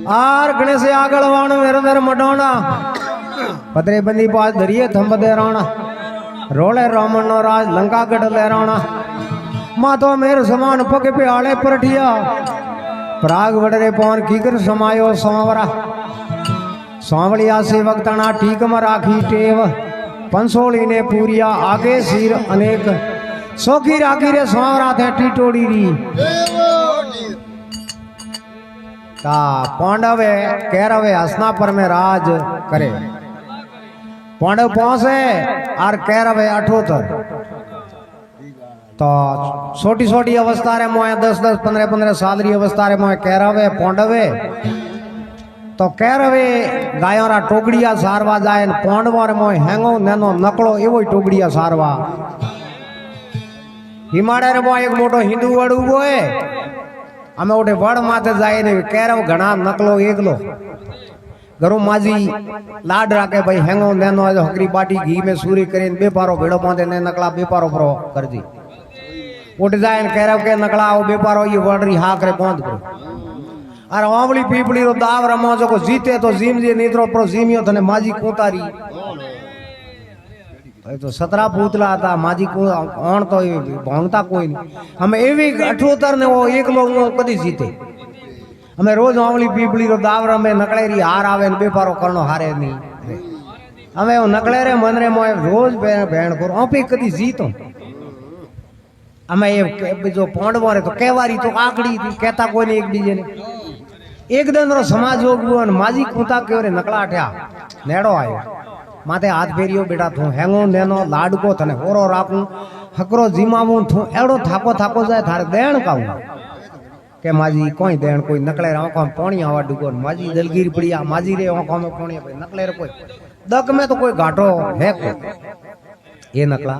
Are Ganesh आगलवाण मेरे दर Madonna पदरे बंदी पास दरिये thumb दे राणा रोले Raman no राज लंका गढ़ ले राणा मातो मेर समान पग पे आले परठिया प्राग वडरे पौन कीकर समायो सांवरा सांवलिया से वक्तना ठीक में राखी टेव पंसोली ने पूरिया आगे सिर अनेक सोखी राखी रे सांवरा थे टीटोड़ी री ता पांडवे कैरवे हसना पर में राज करे पांडव पहुंचे और कैरवे 78 तो छोटी छोटी अवस्था रे मोए 10-10 15-15 साल री अवस्था रे मोए कैरवे पांडवे तो कैरवे गायों रा टोकड़िया सारवा जाए पांडवा रे मोए हेंगो नेनो नकलो एवो टोकड़िया सारवा हिमाड़े रे मोए एक मोटो हिंदू वड़ उगो है અમે ઓટે વડ માથે જાય ને કેરવ ઘણા નકલો એકલો ગરુ માજી લાડ રાખે ભાઈ હેંગો નેનો હકરી બાટી ઘી में सूरी કરીને બે પારો ભેડો બાંધે ને નકલા બે પારો પ્રો કરજી ઓટે જાય ને કેરવ કે નકલા આવો બે પારો ઈ વડરી હાક રે બાંધ કરો અરે ઓમલી પીપળી રો દાવ રમો જો કો જીતે તો જીમ જે નીતરો પ્રો જીમિયો તને માજી કોતારી तो 17 पूतला था माजी को ऑन तो भांगता कोई नहीं हमें एवी 78 ने वो एक लोग कदी जीते हमें रोज आंवली पीपली रो दाव रमे नकळे री हार आवे ने बेपारो करनो हारे नहीं हमें वो नकळे रे मन रे मोए रोज भेण करो आपे कदी जीतो हमें ये जो पांडवो रे तो केवारी तो आकड़ी थी कहता कोई नहीं एक बीजे ने एक दिन रो समाज होगो ने माजी कूता के रे नकळा ठ्या नेड़ो आयो माथे हाथ फेरियो बेटा तू हेंगो नेनो लाडको थने होरो राखूं हकरो जीमावूं तू एड़ो थाको थाको जाए थारे देण काऊं के माजी कोई देण कोई नकले आंखों में पानी आवा डुको माजी दलगीर पड़िया माजी रे आंखों में पानी भाई नकले रे कोई दक में तो कोई घाटो है को ये नकला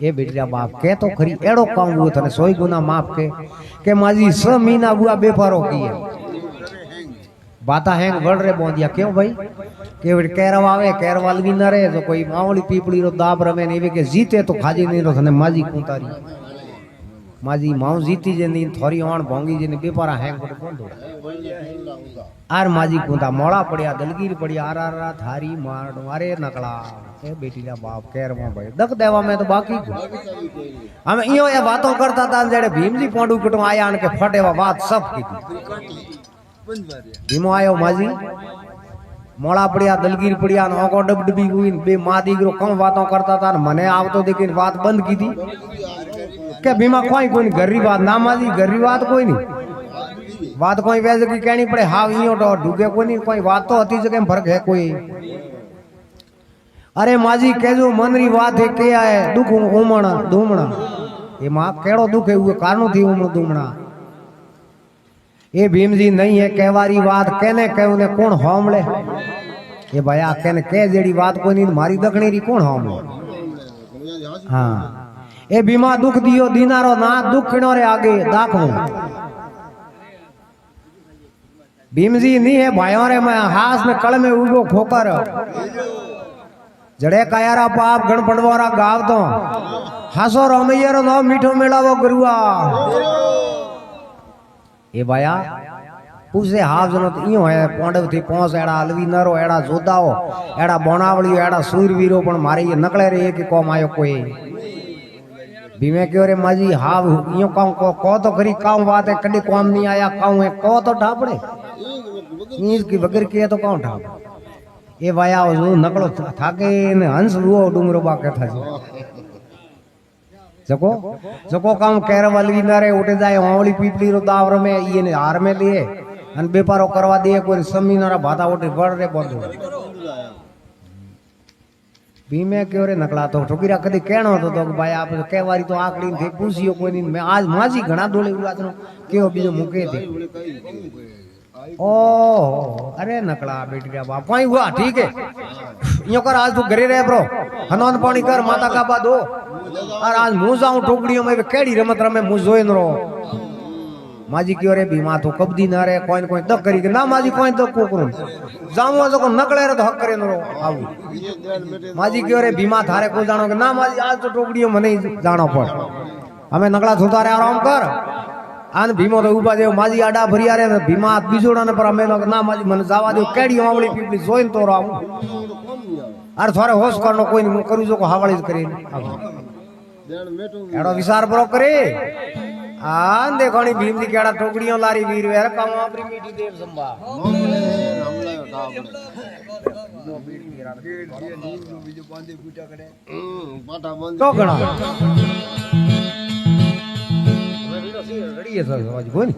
ये बेटिया बाप के तो खरी एड़ो काऊं थने 100 गुना माफ के माजी 6 महीना बुआ बेपारो किए बाता हैंग वड़ रे बोंदिया क्यों भाई के कैरव आवे कैरवाल भी न रहे तो कोई मावली पीपड़ी रो दाब रमे ने के जीते तो खाजी नहीं रो थने माजी कुतारी माजी माऊ जीती जे नी थोरी ओण भोंगी जे ने बेपारा हैंग को बोंदो आर माजी कुता मोड़ा पड़िया दलगीर पड़िया आर थारी मार मारे नकला ए बेटी ला बाप कैरवा भाई दक देवा में तो बाकी हम इयो ये बातों करता था जेड़े भीमजी पोंडू कटो आया ने के फटेवा बात सब की भीमो आयो माजी मोड़ा पड़िया दलगीर पड़िया नौको डबडबी हुई बे माँ दीकरो कम बातों करता था मने आवतो देखिन बात बंद की थी क्या भीमा कोई गरी बात ना माजी गरी बात कोई नहीं बात कोई वैसे की कहनी पड़े हाव इयो तो डूबे कोई नहीं कोई बात तो अति जगह फर्क है कोई अरे माजी कहजो मनरी बात है के आए दुख उमण दूमणा ये माँ केड़ो दुख है वो कारणों थी उमण दूमणा ये भीमजी नहीं है कहवारी बात कहने कहू ने कौन होमले ये भैया कहने कह जेड़ी बात कोई नहीं मारी दखनी री कौन होमले हाँ ये भीमा दुख दियो दीनारो ना दुख खिनो रे आगे दाखो भीमजी नहीं है भाइयों रे मैं हाथ में कल में उगो खोकर जड़े कायारा पाप गण पड़वारा गाव तो हासो रमैया नो मीठो मेलावो गरुआ ये भाया पूछे हाफ जनो तो इयो है पांडव थी पहुंच एड़ा अलवी नरो एड़ा जोदाओ एड़ा बोनावली एड़ा सूरवीरो पण मारे ये नकले रे एक कोम आयो कोई भीमे क्यों रे माजी हाव इयो काऊ को तो करी काऊ बात है कदी कोम नहीं आया काऊ है को तो ठापड़े नीज की बगर के तो काऊ ठाप ये भाया जो नकलो थाके ने हंस रुओ डुंगरो बा के था जको जको काम कैरवाली न रे उठे जाए वावली पीपली रो दाव रमे ये ने हार में लिए अन बेपारो करवा दे कोई समीनारा भाता उठे वड़ रे बोंदो भीमे क्यों रे नकला तो ठोकीरा कदी कहणो तो भाई आप कहवारी तो आकड़ी थे पूछियो कोई नहीं मैं आज माजी घणा डोले उलाजनो केओ बीजो मुके थे ओ अरे नकला बेटिया बाप कोई हुआ ठीक है यो कर आज तू घरे रह ब्रो हनोन पानी कर माता का बा दो और आज मुंह जाऊं टोकड़ियों में केड़ी रमत रमे मुंह जोइन रो माजी क्यों रे बीमा तो कबदी ना रे कोई दक करी के ना माजी कोई दक को करू जामो जो को नकले रे तो हक करे नो आऊ माजी क्यों रे बीमा थारे को जानो के ना माजी आज तो टोकड़ियों मने जानो पड़ हमें नकला सुतारे आराम कर આને ભીમો તો ઉભા દેવ માજી આડા ભર્યા રે ને ભીમા હાથ બીજોડા ને પર અમે ના માજી મને જવા દો કેડી વાવળી પીપળી જોઈને તો આવું અરે થોરે હોશ કરનો કોઈ નહીં હું કરું છું કે હાવળી જ કરીને એડો વિચાર બરો કરે આ દેખાણી ભીમ ની કેડા ટોકડીઓ લારી વીર વેર કામ આપરી મીઠી દેર સંભા તો ઘણા રડીએ સર અવાજ બોલ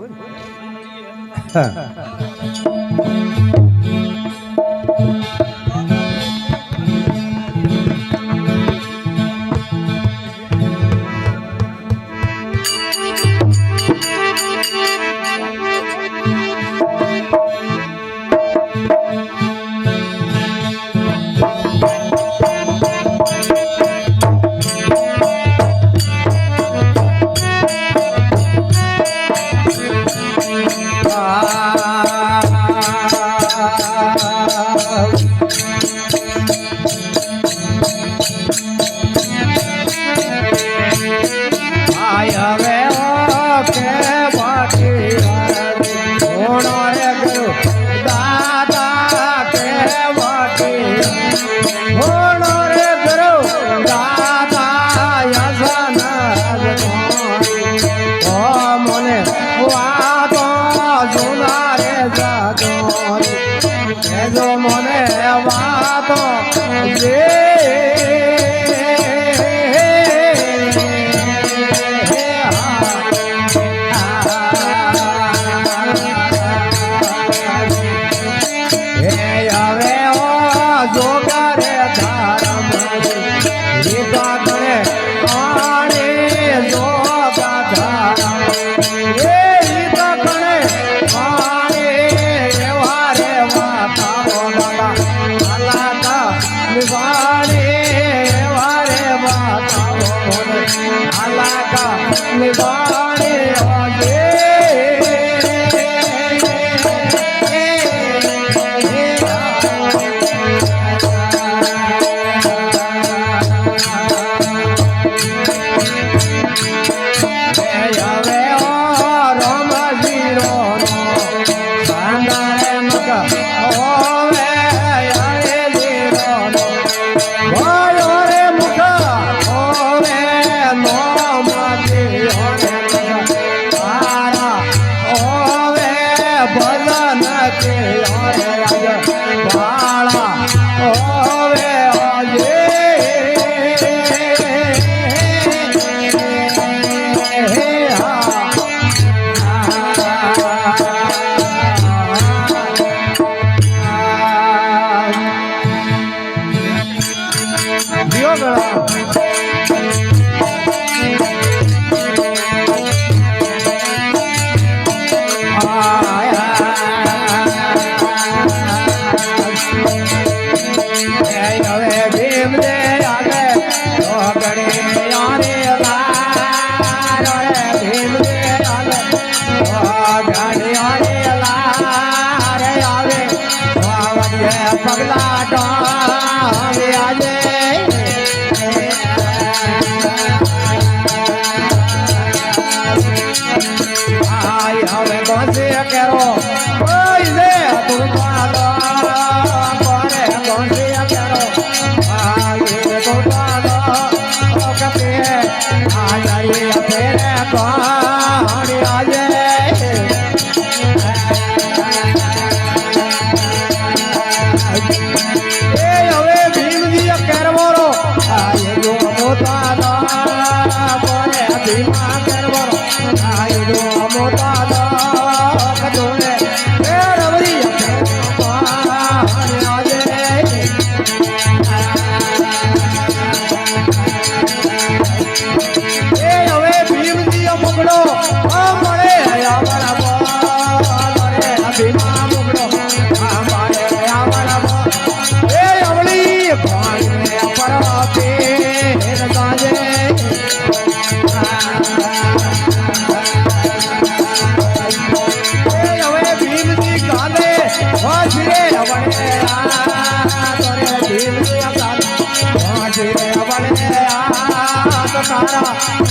तारा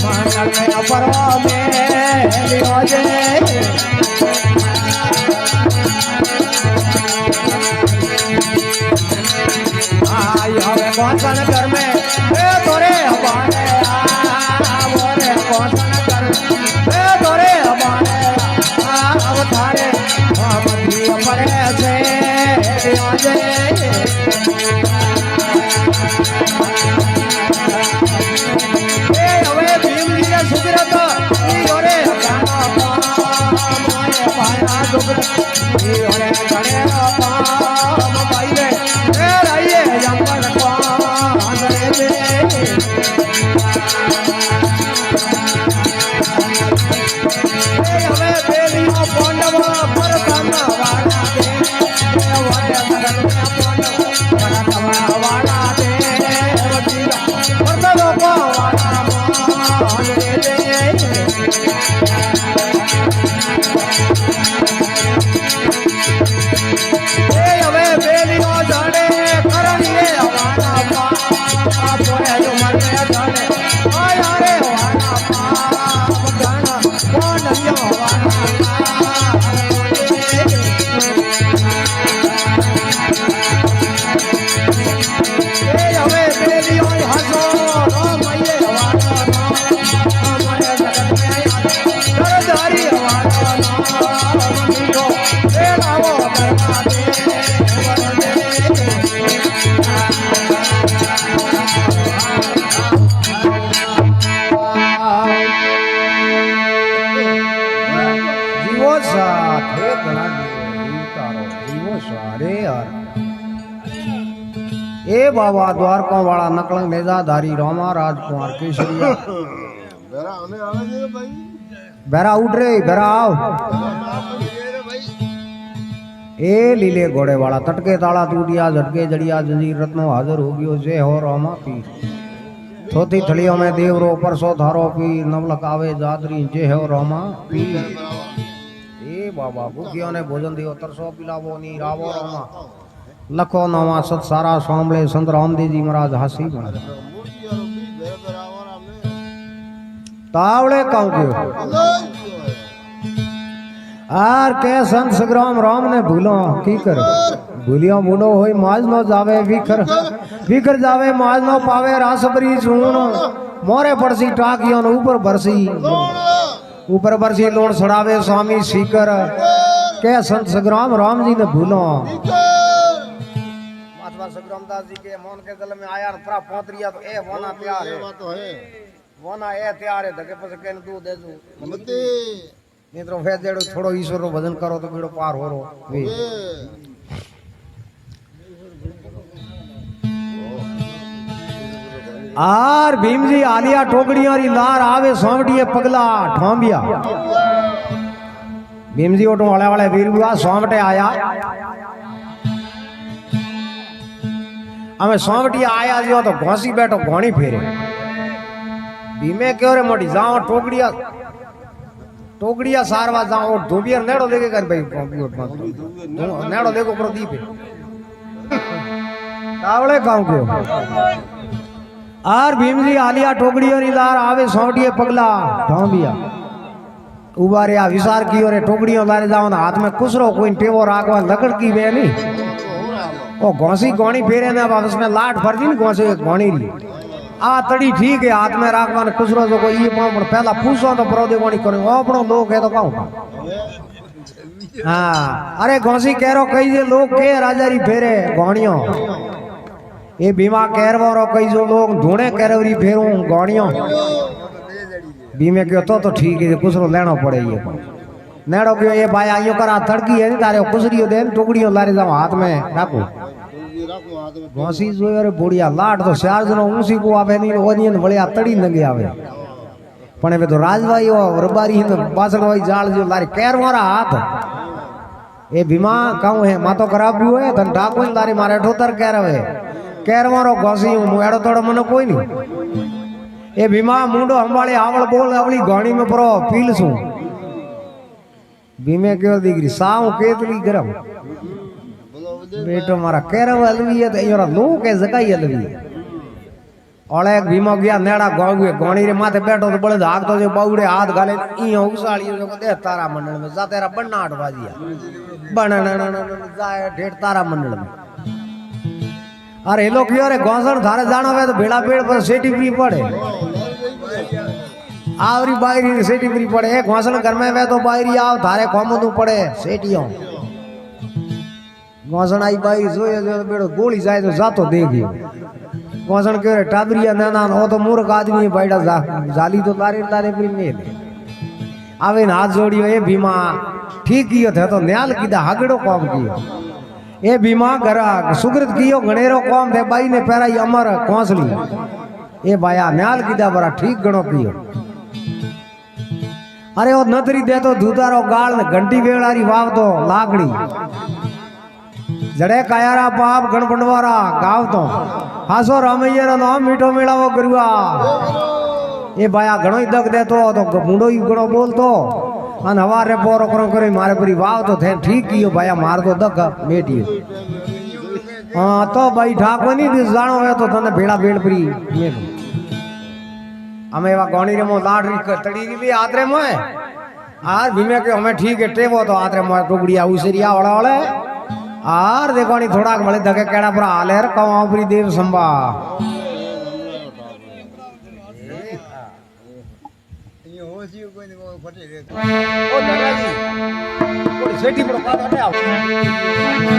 मंगल में परवा में कौन घर में तोरे हमारे मोरे कौन घर में तोरे हमारे अब थारे हम पड़े से હવે ભીમજી સુધરત ઓરે મોરે ભાયા દુગત ઓરે ગણે પામ ભાઈ રે રાઈએ જંગલ કોણ રે દે હવે બેલીઓ પોંડવ પર કામના વાળા દે વાળા મગન પોંડવ વાળા તમારા વાળા દે વર્તનો કો વાળા મોન રે દે હવે બેલીઓ જાણે કરણીએ વાળા પા પોરે જો મરને જાણે આયા રે વાળા પા જાણા પોંડવ્યો વાળા હવે બેલીઓ હસો મયે વાળા મને જગત મે કરધારી વાળા મીઠો બેલાવો કરના દે જીવો સાથે ઘણા જીવતારો જીવો સારે યાર ए बाबा द्वारका वाला नकलंग नेजाधारी रामा राजकुमार केसरिया बेरा आने आवे जे भाई बेरा उठ रे बेरा आओ ए लीले घोड़े वाला तटके ताला टूटिया झटके जड़िया जंजीर रत्नो हाजिर हो गयो जे हो रामा पीर थोती थलियों में देवरो परसो धारो पीर नवलक आवे जादरी जे हो रामा पीर ए बाबा भूखियों ने भोजन दियो तरसो पिलावो नी रावो रामा लखो नवा सत सारा सांभळे संत रामदेव जी महाराज हासी बना तावड़े कहूं क्यों आर के संत संग्राम राम ने भूलो की कर भूलियो मुंडो होई माज नो जावे विखर जावे माज नो पावे रासबरी चूण मोरे पड़सी टाकियों ऊपर बरसी लोण सड़ावे स्वामी सीकर के संत संग्राम राम जी ने भूलो संग्रामदास जी के मोहन के गल में आया तरा पोतरिया तो ए वना तैयार है बात तो है वना ए तैयार है धके पसे केन तू दे दू मते नहीं तो फे जेड़ो छोड़ो ईश्वर रो भजन करो तो बीड़ो पार हो रो वे आर भीमजी आलिया टोकड़ियां री लार आवे सोमटिए पगला ठोंबिया भीमजी ओटो वाले वाले वीर बुआ सोमटे आया हमें सोमटिया आया जो तो घोसी बैठो घोणी फेरे भीमे क्यों रे मोटी जाओ टोकड़िया सारवा जाओ धोबियर नेड़ो लेके कर भाई नेड़ो देखो प्रदीप तावड़े गांव क्यों आर भीमजी आलिया टोकड़ियों नी लार आवे सोमटिए पगला ढोंबिया उबारे आ विचार की रे टोकड़ियों लारे जाओ ना हाथ में कुसरो कोई टेवो राखवा लकड़ की वे नहीं ओ घोसी घोणी फेरे ने वापस में लाट भर दी घोसी घोणी ली आ तड़ी ठीक है हाथ में राखवा ने कुसरो जो कोई ये पण पहला पूछो तो प्रोदे घोणी करे अपनो लोग है तो कहूं हां अरे घोसी केरो कई जे लोग के राजारी फेरे घोणियों ए भीमा केरवरो कई जो लोग ढूंढे केरवरी फेरू घोणियों भीमे क्यों तो ठीक है कुसरो लेनो पड़े ये नेड़ो क्यों ये भाई आइयो करा तड़की है तारे कुसरियो दे टुकड़ियों लारे जाओ हाथ में राखो घोसी जो रे बोड़िया लाट तो चार जनो ऊंसी को आवे नहीं ओनियन वळिया तड़ी नगे आवे पण હવે તો રાજભાઈ રબારી ને પાછળ હોય જાળ જો લારે કેરવારા હાથ એ ભીમા કાઉ હે માતો ખરાબ્યું હોય તન ડાકોઈ લારી મારે ઠોતર કેરવે કેરવારો ઘોસી હું એડો તોડો મને કોઈ નહીં એ ભીમા મુંડો સંભાળે આવળ બોલ આવળી ઘોણી में પરો પીલસું भीमे क्यों दीकरी साव केतली गरम बेटो मारा केरव अलवी है तो योरा लोग के जगाई अलवी ઓળે એક ભીમો ગયા નેડા ગોળવે ગોણી રે માથે બેઠો તો બળદ હાકતો જે બાવડે હાથ ગાલે ઈ ઉસાળ્યો તો દે તારા મંડળ में જા તેરા બનાટ વાજીયા બણ જાય ઢેઠ તારા મંડળ में અરે એ લોકો રે ગોસણ થારે જાણો હોય તો ભેડા પેડ પર સેટી ફ્રી પડે આવરી બાયરી સેટી ફ્રી પડે એ ગોસણ ઘર में વે તો બાયરી આવ થારે કોમતું પડે સેટીઓ ગોસણ આઈ બાયરી જોઈએ જો બેડો ગોળી જાય તો જાતો દેખ્યો ગોસણ કે टाबरिया नाना हो तो मूर्ख आदमी बैठा जाली तो तारे तारे प्री मेल आवे हाथ जोड़ियो ए भीमा ठीक कियो थे तो न्याल कीधा हगड़ो कॉम कियो ए भीमा गरा सुकृत कियो गणेरो कॉम थे बाई ने पैराई अमर कोंसली ए बाया न्याल कीधा बरा ठीक गणो कियो अरे वो नतरी दे तो धूतारो गाल ने घंटी वेलारी वाव तो लाकड़ी जड़े कायारा पाप गणपंडवारा गाव तो हासो रामैया नाम मीठो मेळावो करवा ए बाया घणो दग देतो तो मुंडो ही घणो बोलतो अन हवारे पोरो करो करे मारे परी वाव तो थे ठीक कियो बाया मार तो दग मेटियो हां तो भाई ठाकोनी दिस जानो है तो तने भेड़ा भेड़ परी मेटो हमें वा गोणी रे मो लाडरी तड़ी री आतरे मोए आर भीमे के हमें ठीक है टेवो तो आतरे मोए टुकड़िया उसरिया ओड़ा ओले आर देखो नी थोड़ा मले धके केड़ा पर हाले रे कवापरी देव संभा ये होसी कोई ने फटे रे ओ दादाजी कोई सेठी पर का हटे आओ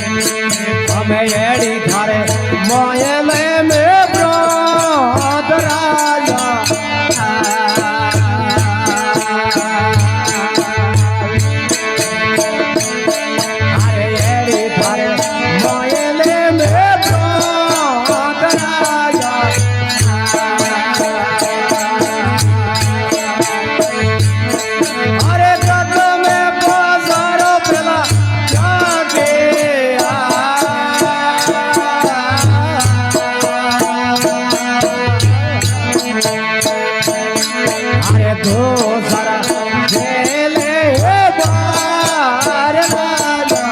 हमें एड़ी थारे मोये में ब्रोत राजा अरे एड़ी थारे मोये में ब्रोत राजा अरे कद में बाजारो पेला जाके अरे तो सारा जेले बार राजा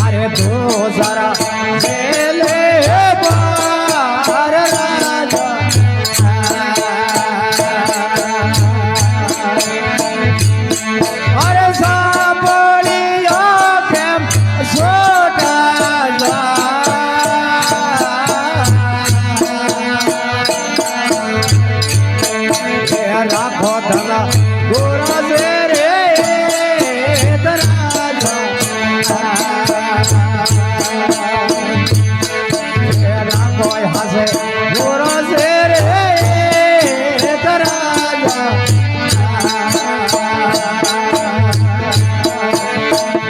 अरे तो सारा जेले बार राजा अरे साबड़िया केम छोटा राखो धना गोरा से रे दराजा राखो हसे गोरा से रे दराजा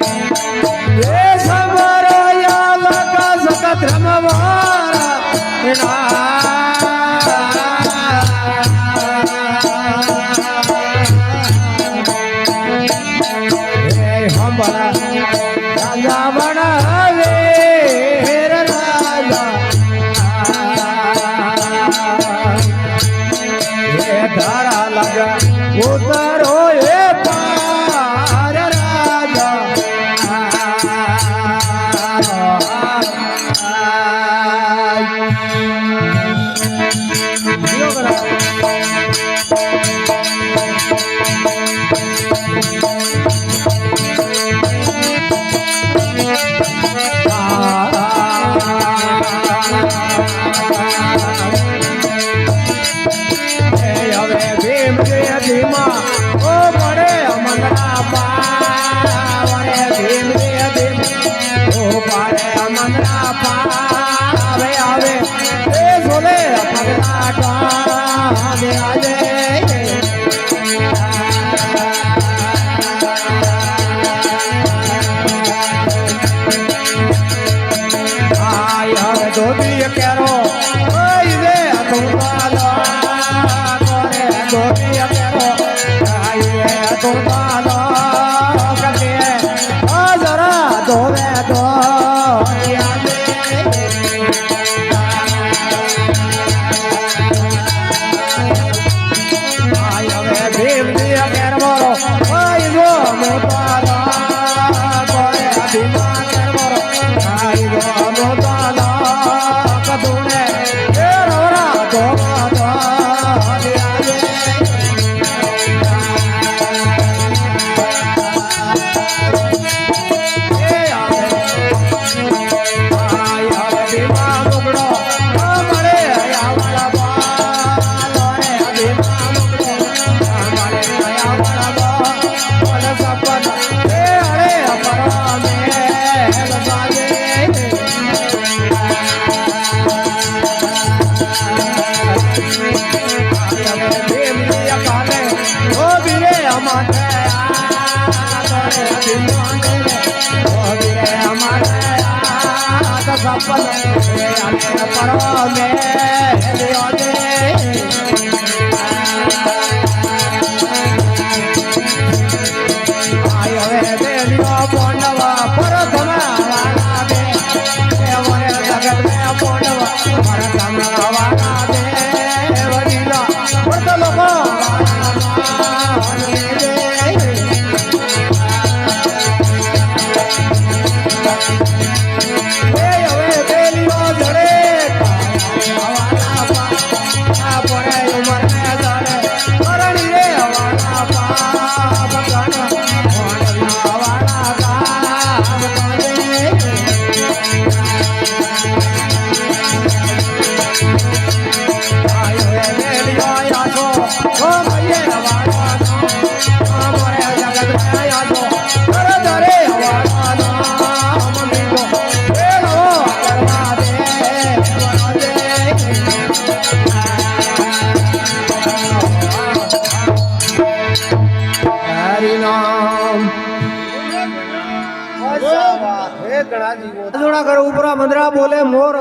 ये समरो या लगा सकत रमवारा राजा बना वीर राजा ये धारा लगा उतरो ये पार राजा भीमा ओ बड़े मंगला पावे भीम रे भीम ओ बड़े मंगला पावे आवे ए सोले पगला टावे आजे आई हवे धोती केरो ओई रे तुम काला करे જોડા કરો ઉપરા મંદરા બોલે મોર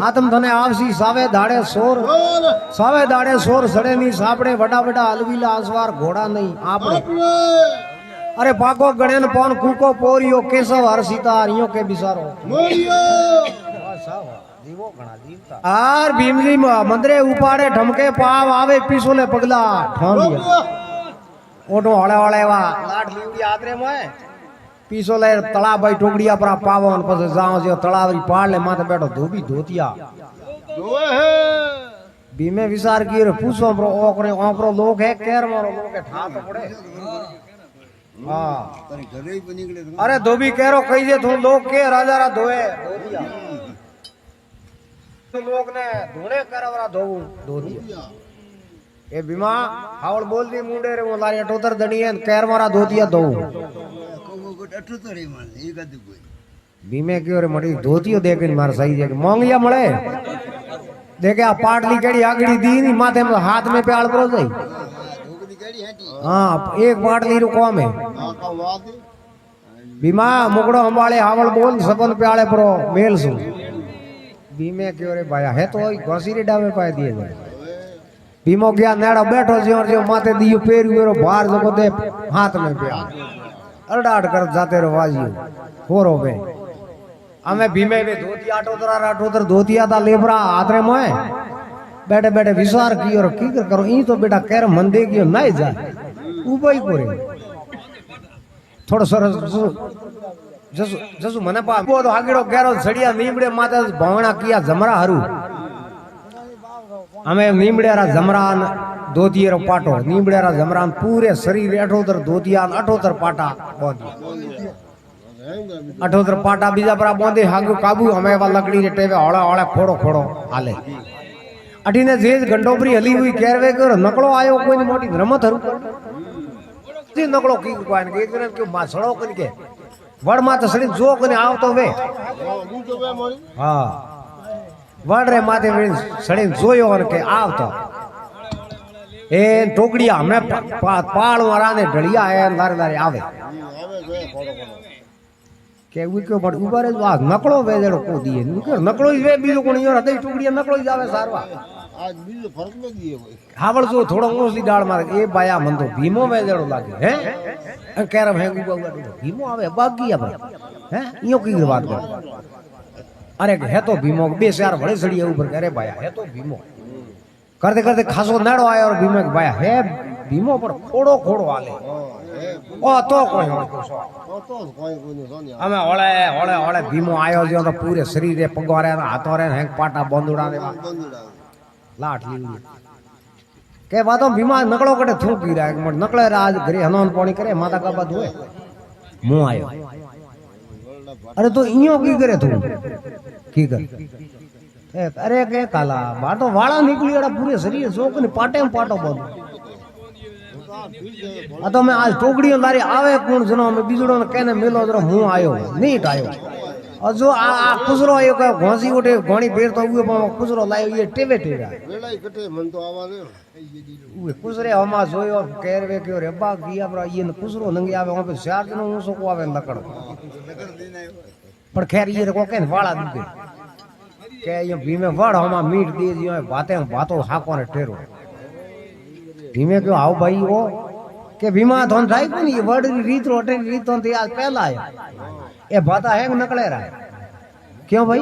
આતમ તને આવસી સાવે દાડે સોર સાવે દાડે સોર સડે ની સાપડે વડા વડા અલવીલા આસવાર ઘોડા નહીં આપણે અરે પાકો ગણેન પોન કૂકો પોરિયો કેશવ હરસીતા અરિયો કે બિસારો આર ભીમલી મંદરે ઉપાડે ઢમકે પાવ આવે પીસોલે પગલા ઠોંડિયા ઓટો હળે હળે વા લાડ લીવડી આદરે મોય પીસો લે તળાભાઈ ટોકડિયા પર પાવન પછી જાઓ છે તળાવરી પાડલે માથે બેઠો ધોબી ધોતિયા જોવે હે ભીમે વિચાર કર્યો પૂછો બ્રો ઓકરે ઓકરો લોક હે કેર મારો લોક હે ઠા તો પડે હા તારી ઘરે પણ નીકળે અરે ધોબી કેરો કહી દે તું લોક કે રાજારા ધોએ ધોતિયા તો લોક ને ધોણે કરવરા ધોવું ધોતિયા એ ભીમા હાવળ બોલતી મુંડે રે હું લારી 78 દણીએ કેર મારા ધોતિયા ધોવું ભીમે કયો રે મળી ધોતિયો દેખે મારે સહી છે કે મોંગિયા મળે દેખે આ પાટલી કેડી આગળી દી ની માથે હાથ में प्याल परो जाई हां एक पाटली रू कोम है भीमा मुकड़ो अंबाळे हावल बोल सबन प्याले परो मेल सु भीमे कयो रे भाया है तो घोसी रे डावे पाए दिए भीमो गया नेड़ो बैठो जो माथे दियो पेरू बाहर जको दे हाथ में प्याल अरडाट कर जाते रहो वाजियो होरो बे हमें भीमे बे धोती आटोतर धोतिया था लेबरा आतरे मोए बैठे बैठे विचार कियो और की करो ई तो बेटा केर मंदे कियो नहीं जाए उबई करे थोड़ो सरस जसु जसु मने पा वो तो आगेड़ो केरो सड़िया नीमड़े माथे भवणा किया जमरा हरू हमें नीमड़ेरा जमरान धोतियेरो पाटो नीमड़ेरा जमरान पूरे शरीर 78 धोतिया 78 पाटा बोंदी 78 पाटा बीजा पर बोंदे हागु काबू हमें वा लकड़ी रे टेवे हळा हळा खोड़ो खोड़ो हाले अठीने जेज गंडोबरी हली हुई केरवे कर नकळो आयो कोई मोटी रमत हरु जी नकळो की कोइन के करे के मासड़ो कन के वड माथे सड़ी जो कने आवतो वे हां वड रे माथे सड़ी जोयो और के आवतो ए टोकड़िया हमें पाल वाला ने ढलिया है लारे लारे आवे के उ के बड़ उबारे आ नकळो वेजड़ो को दिए नकळो वे बीजो कोनी और हदई टोकड़िया नकळो जावे सारवा आज बीजो फर्क न दिए कोई हावड़ जो थोड़ो ओसली डाल मारे ए बाया मन तो भीमो वेजड़ो लागे हैं केरम है गुबा भीमो आवे बागी अब हैं इयो की बात कर अरे है तो भीमो बे चार बड़े सड़ी ऊपर करे बाया है तो भीमो करते करते खासो नेड़ो आयो और भीमो भाया है भीमो पर खोड़ो खोड़ो आले ओ तो कोई हमें ओले ओले ओले भीमो आयो जो तो पूरे शरीर रे पगवारे हाथों रे हैंग पाटा बंदुड़ा रे लाठ ली के बातों भीमा नकड़ो कटे थूक गिरा एक मट नकळे राज घरे हनोन पानी करे माता का बात हुए मुंह आयो अरे तो इयो की करे तू की कर अरे के काला बाटो वाला निकलीड़ा पूरे शरीर जोक ने पाटे में पाटो बंद आ तो मैं आज टोकड़ियों लारी आवे कोण जनो में बीजड़ो ने केने मिलो जरो मुंह आयो नीट आयो और जो आ खुसरो आयो का घोंसी उठे घोणी बेर तो उए खुसरो लायो ये टेवे टेवा वेला कटे मन तो आवा दे उए खुसरे हमा जोयो केरवे क्यो रे बा गिया पर ये खुसरो नंगे आवे वहां पे चार जनो ऊसो को आवे लकड़ પણ ખેર ઈ કો કે વાળા દીધે કે અહીંયા ભીમે વડ હમા મીઠ દે દિયો વાતે વાતો હાકો ને ટેરો ભીમે કયો આવ ભાઈ ઓ કે ભીમા ધોન થાય કોની વડ રીત રોટે રીત તો આ પહેલા એ ભાતા હેંગ નકળે રા क्यों भाई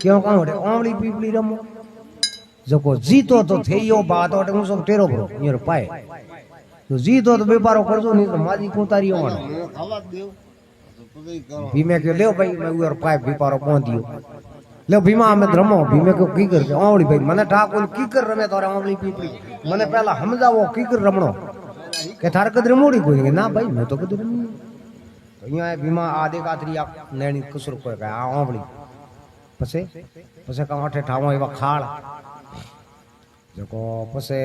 क्यों कौन होते ओमली पीपली रमो जको जीतो तो थे यो बात होते हूं सब तेरो ब्रो ये पाए तो जीतो तो बेपारो करजो नहीं तो माजी कुतारी होना ખાવા જ દેવ તો પછી કરો भीमे के ले भाई मैं उर पाए बेपारो पहुंच दियो ले भीमा में रमो भीमे को की कर के ओमली भाई मने ठाकुर की कर रमे तोरे ओमली पीपली मने पहला समजावो की कर रमणो के थार कदर मोड़ी कोई ना भाई मैं तो कदर नहीं અહીંયા ભીમા આદે કાતરી આ નેણી કસુર કોઈ કે આ ઓંબળી પછી પછી કાં અઠે ઠાવો એવા ખાળ જોકો પછી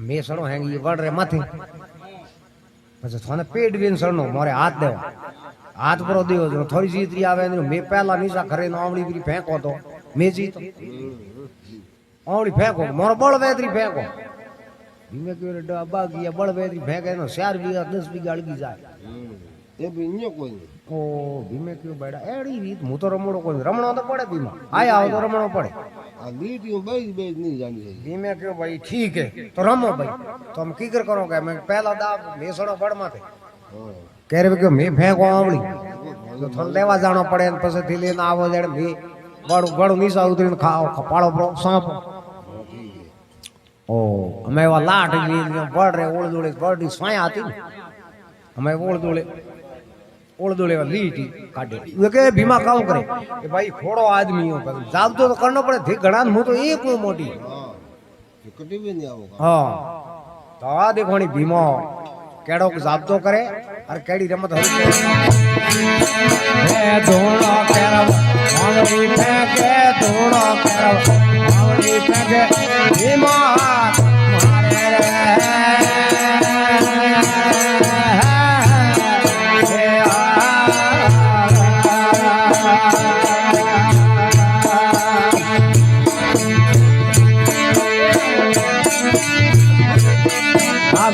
મેસણો હેંગી વડ રે માથે પછી થોને પેડ વેન સણનો મોરે હાથ દેવા હાથ પરો દેવો જો થોડી જીતરી આવે ને મે પહેલા નીચા ઘરે નો ઓંબળી બી ફેંકો તો મે જીતો ઓંબળી ફેંકો મોરો બળ વેતરી ફેંકો ભીમે કે ડબ્બા ગયા બળ વેતરી ફેંકે નો 4 વીઘા 10 વીઘા અળગી જાય એ બી અહીંયા કોઈ નહીં. ઓ ભીમે કયો બેડા એડી રીત હું તો રમણો કોઈ રમણો તો પડે ભીમા આયા આવો તો રમણો પડે આ લીટીઓ બેજ નહીં જાણી છે. ભીમે કયો ભાઈ ઠીક હે તો રમો ભાઈ તો हम કીકર કરો કે मैं પહેલા દાબ મેસડો બળ માથે હા કેરે કયો મે ફેંકો આંબળી તો થોડ લેવા જાણો પડે ને પછી થી લઈને આવો જેડ મે બળ નીચા ઉતરીને ખાઓ કપાળો બ્રો સાંપ ઓ અમે એવા લાઠ લીધી બળ રે ઓળદોળે બળની સાયા હતી ને અમે ओळदोळे लीटी काटे ये के भीमा काम करे कि भाई खोड़ो आदमी हो पर जाब तो करना पड़े थे घड़ा मु तो एक मोटी હા એ કટી બી નહીં આવો हां तो आ देखो नी भीमा केड़ो जाब तो करे और केड़ी रमत हरी हे धोड़ा केरव मावली फेंके धोड़ा केरव मावली फेंके भीमा मारे रे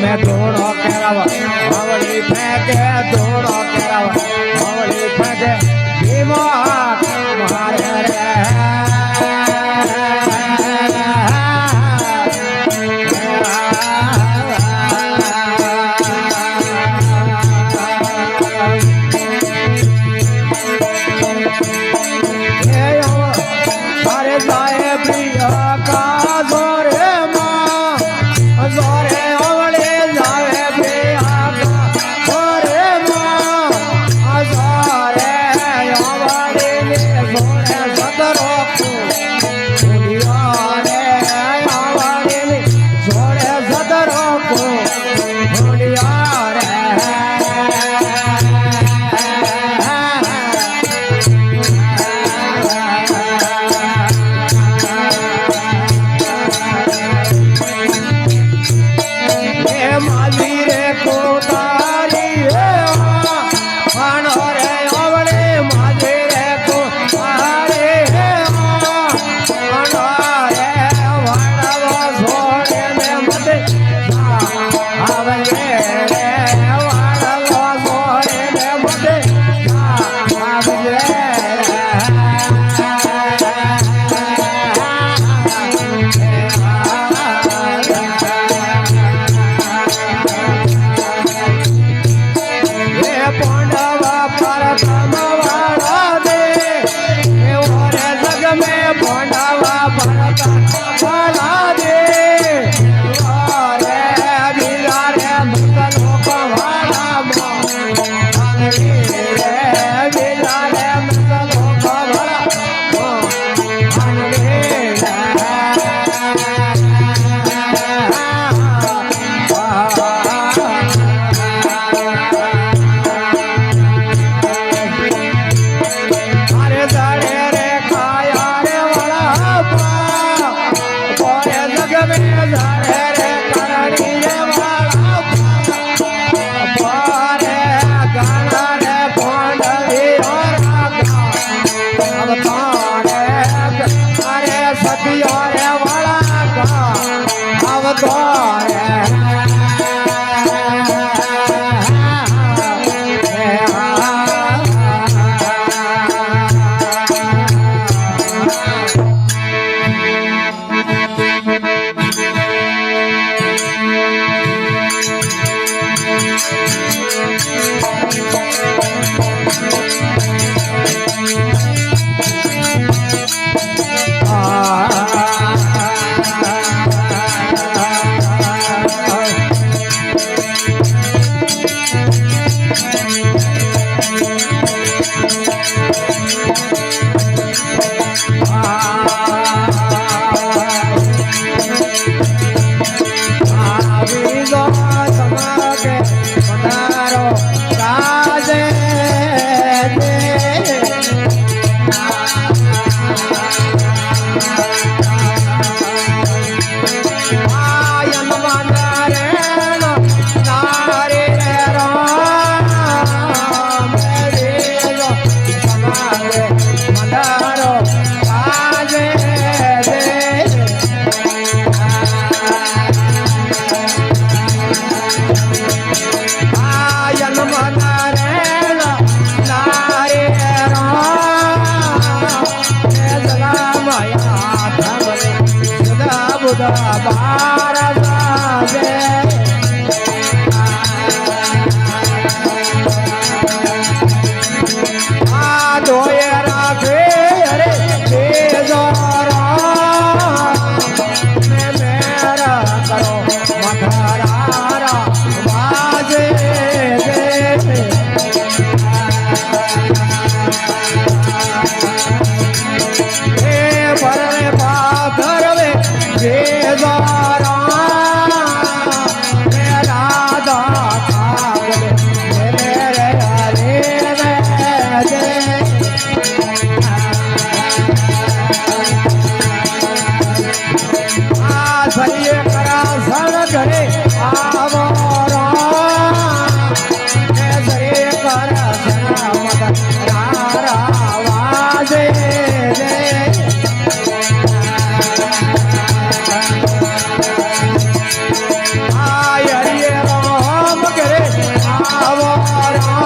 मैं धोड़ो केरवा मावली फेंके धोड़ो केरवा मावली फेंके भीमा मारे रे अरे जाए प्रिया का जोरे माँ जोरे મદારો આજે દે આયન મનારે નારે સલામયા ધમરે સદા બુધા બારા દે ધોય રાખે અરે મેરા કરો મથારા વાજે હે ભરે પાથર વે જે રાધા ખાગલે મેરે હરે સરિયે કરા સણ ઘરે આવરા સરિયે કરા સણ રારા વાજે આય હરિયે રામ ઘરે આવરા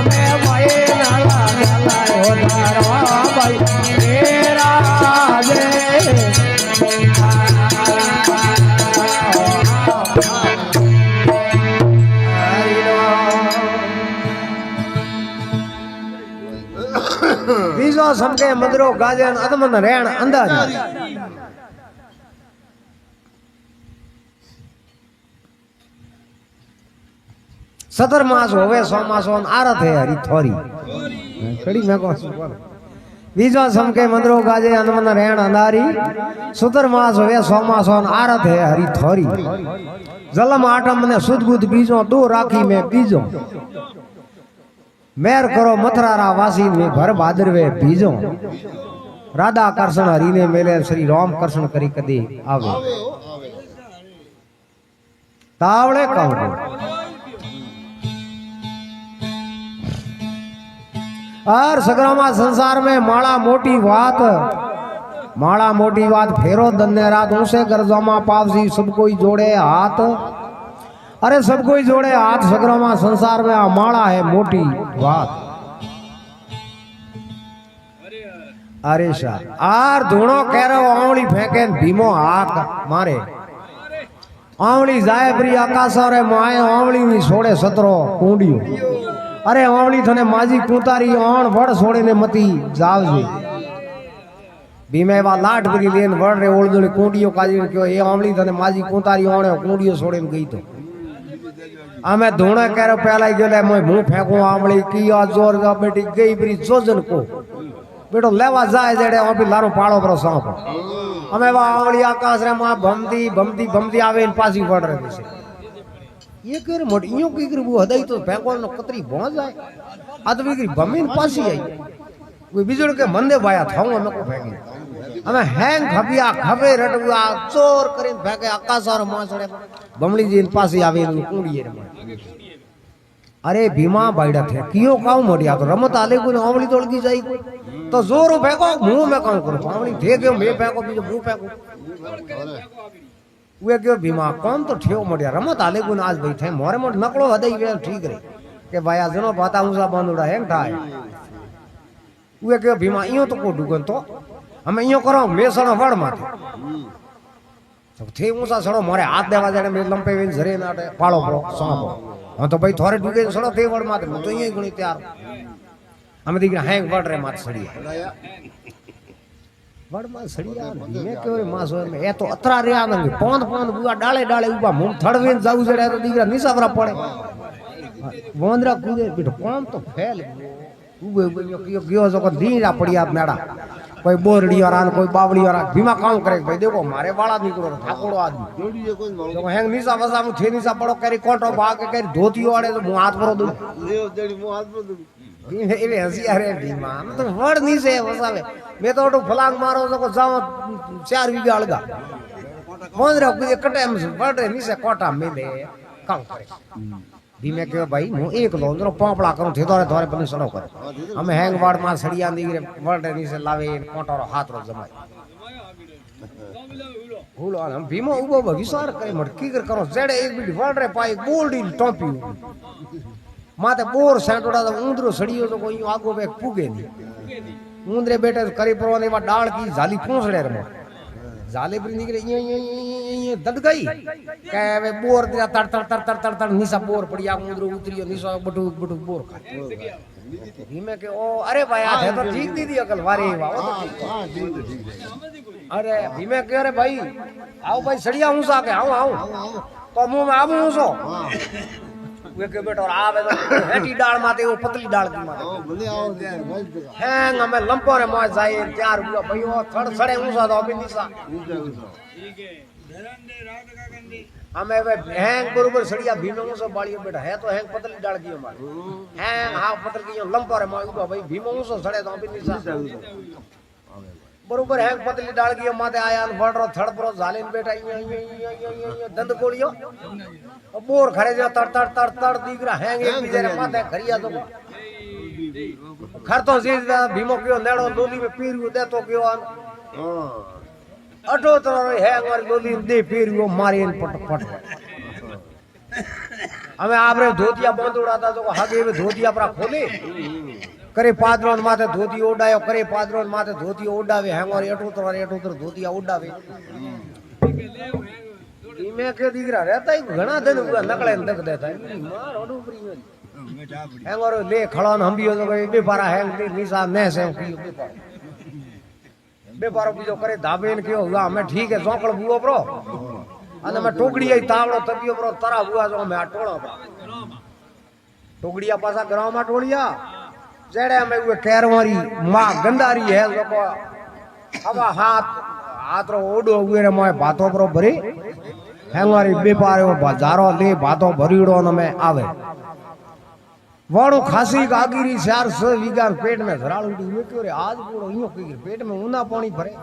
મે મયે નાલા નાલા હો નારા ભાઈ મેરા જે બીજો સમકે મંદરો ગાજે અદમન રેણ અંદાજ સતર માસ હોવે સો માસો આરત હે હરી થોરી ખડી મેકો બીજો સમકે મંદરો ગાજે અદમન રેણ અંધારી સતર માસ હોવે સો માસો આરત હે હરી થોરી જલમ આટમ ને સુદગુદ બીજો દો રાખી મે બીજો મેર કરો મથરારા વાસી ને ભર ભાદરવે બીજો રાધા કરશન હરીને મેલે શ્રી રામ કરશન કરી કદી આવે તાવળે કહું हर सगरामा संसार में माड़ा मोटी बात फेरो दन्ने रात ऊंसे गरजामा पावसी सब कोई जोड़े हाथ अरे सब कोई जोड़े हाथ सगरामा संसार में आ माड़ा है मोटी बात अरे शाह आर धूणो कह रहे आंवली फेंके भीमो हाथ मारे आंवली जाए प्री आकाश रे माए आंवली में छोड़े सतरो कूंडियो अरे आंवली थने माजी कूतारी ओण वड़ छोड़े ने मती जावजे भीमे वा लाट बरी लेन वड़ रे ओळदोली कूंडियो काजी क्यो ए आंवली थने माजी कूतारी ओणे कूंडियो छोड़े गई तो आमे धोणे करे पहला गेले मैं मुंह फेंकू आंवली किया जोर जा बेटी गई बरी जोजन को बेटो लेवा जाए जेड़े ओ भी लारो पाड़ो बरो सांप अमे वा आंवली आकाश रे मा भमती भमती भमती आवे इन पासी वड़ रे दिसे ये कर मोटी यूं की कर वो हदाई तो फेंको न कतरी भों जाए आ तो बिगरी भमीन पासी आई कोई बिजड़ के मंदे भाया थाऊ हमें को फेंकी हमें हैंग खबिया खबे रटवा चोर करीन फेंके आकाश और मासड़े बमली जी इन पासी आवे इन कुंडिये रे अरे भीमा बाईड़ा थे कियो काऊ मोटिया तो रमत आले को आंवली तोड़ की जाई तो जोर फेंको मुंह में काम करो आंवली थे गयो मैं फेंको बीजो मुंह फेंको वे क्यों भीमा कौन तो ठेव मोड़िया रमत आले गुन आज बैठे मोरे मोट नकलो हदई वे ठीक रे के भाई आज जनो बाता उसा बांधुड़ा है ठाए वे क्यों भीमा इयो तो को डुगन तो हमें इयो करो मेसणो वड़ माथे सब थे उसा सड़ो मोरे हाथ देवा जाने में लंपे वे झरे नाटे पाड़ो पड़ो सांपो हां तो भाई थोड़े डुगे सड़ो थे वड़ माथे तो इयो गुणी तैयार हमें दिख हैंग वड़ रे माथ सड़ी वड़ मा सड़िया मैं क्यों रे मासो में ए तो अतरा रे आनंद पोंद पोंद बुआ डाले डाले उबा मुंह थड़वेन जाऊ जड़े तो दीकरा निसावरा पड़े वोंदरा कूदे बिठो कौन तो फैल उबे उबे कियो गयो जो को दीरा पड़िया मेड़ा कोई बोरड़ी और आन कोई बावड़ी और भीमा काम करे भाई देखो मारे वाला निकलो ठाकोड़ो आदमी જોડીએ કોઈ માણસ जो हैंग निसा वसा मु थे निसा पड़ो करी कोटो भाग के करी धोती वाले तो मुंह हाथ भरो दू લેવ દેડી મો હાથ પર દઉં एवे हंसिया रे भीमा हम तो वड़ नहीं से वसावे मैं तो ओटो फलांग मारो तो जाओ 4 बीघा अलगा मोंदरा कुछ कटे हम वड़ रे नहीं से कोटा मिले काम करे ધીમે કે ભાઈ હું એક લો જરો પોપડા કરું થે તોરે તોરે પેલી સડો કરે અમે હેંગવાડ માં સડિયા નીરે વળડે નીચે લાવે કોટોરો હાથરો જમાય હુલો આમ ભીમો ઉભો વિચાર કરે મટકી કરો જેડે એક બીડી વળડે પાઈ બોલડી ટોપી માથે બોર સેંટોડા ઊંદરો સડિયો તો કોઈ આગો બે પૂગે નહીં ઊંદરે બેઠે કરી પરવાને એવા ડાળ કી ઝાલી પૂંછડે રમો ઝાલી પર નીકળે અહીંયા દડ ગઈ કે હવે બોર તડ તડ તડ તડ તડ નીસા બોર પડી આ ઊંદરો ઉતર્યો નીસો બટુ બટુ બોર ખાય ધીમે કે ઓ અરે ભાઈ આ તો ઠીક દીધી અકલ વારે અરે ધીમે કે અરે ભાઈ આવ ભાઈ સડિયા ઊંસા કે આવું તો મું આવું ઊંસો वे के बेटो आवे तो हेटी डाल माते वो पतली डाल की माते ભલે આવો ત્યાં મસ્ત हैंग हमें लंपो रे मोय जाए त्यार हुआ भाई वो थड़ सड़े ऊंसा तो अभी निसा ठीक है हमें वे हैंग बरोबर सड़िया भीमो ऊंसा बाड़ियो बेटा है तो हैंग पतली डाल की मारे हैंग हां पतली की लंपो रे मोय भाई भीमो ऊंसा सड़े तो अभी निसा बरोबर हैंग पतली डाल की माते आया वड़रो थड़ परो झालीन बेटा दंद कोड़ियो बोर खड़े जो तड़ तड़ तड़ तड़ दिख रहा हैंग एक बिचारे माथे खरिया तो खर तो जी भीमो क्यों नेड़ो लोली में पीरियो दे तो क्यों हां अटो तो हैंग और लोली दे पीरियो मारे इन पट पट हमें आपरे धोतिया बांधोड़ा था तो हगे में धोतिया पर खोले करे पादरोन माथे धोती ओडायो करे पादरोन माथे धोती ओडावे हैंग और एटो तो धोतिया ओडावे मैं के दिखरा रहता ही घना दिन हुआ नकले तक देता है मार ओडू परी हैंग और ले खड़ान हंबियो तो बे पारा हैंग निसा ने से बे पारो बीजो करे धाबेन क्यों हुआ मैं ठीक है जोकड़ बुओ प्रो अने मैं टोकड़ी आई तावड़ो तबियो प्रो तरा हुआ जो मैं टोळो टोकड़िया पासा ग्राम में टोलिया जेड़े में वो केरवारी मां गंदारी है लोको हवा हाथ रो ओडो हुए रे मोय बातो प्रो भरी हेंगारी बेपारो बाजारो ले बातो भरीड़ो न में आवे वाणो खासी गागीरी 400 वीघा पेट में धराल उड़ी में क्यों रे आज पूरो इयो की पेट में ऊना पानी भरे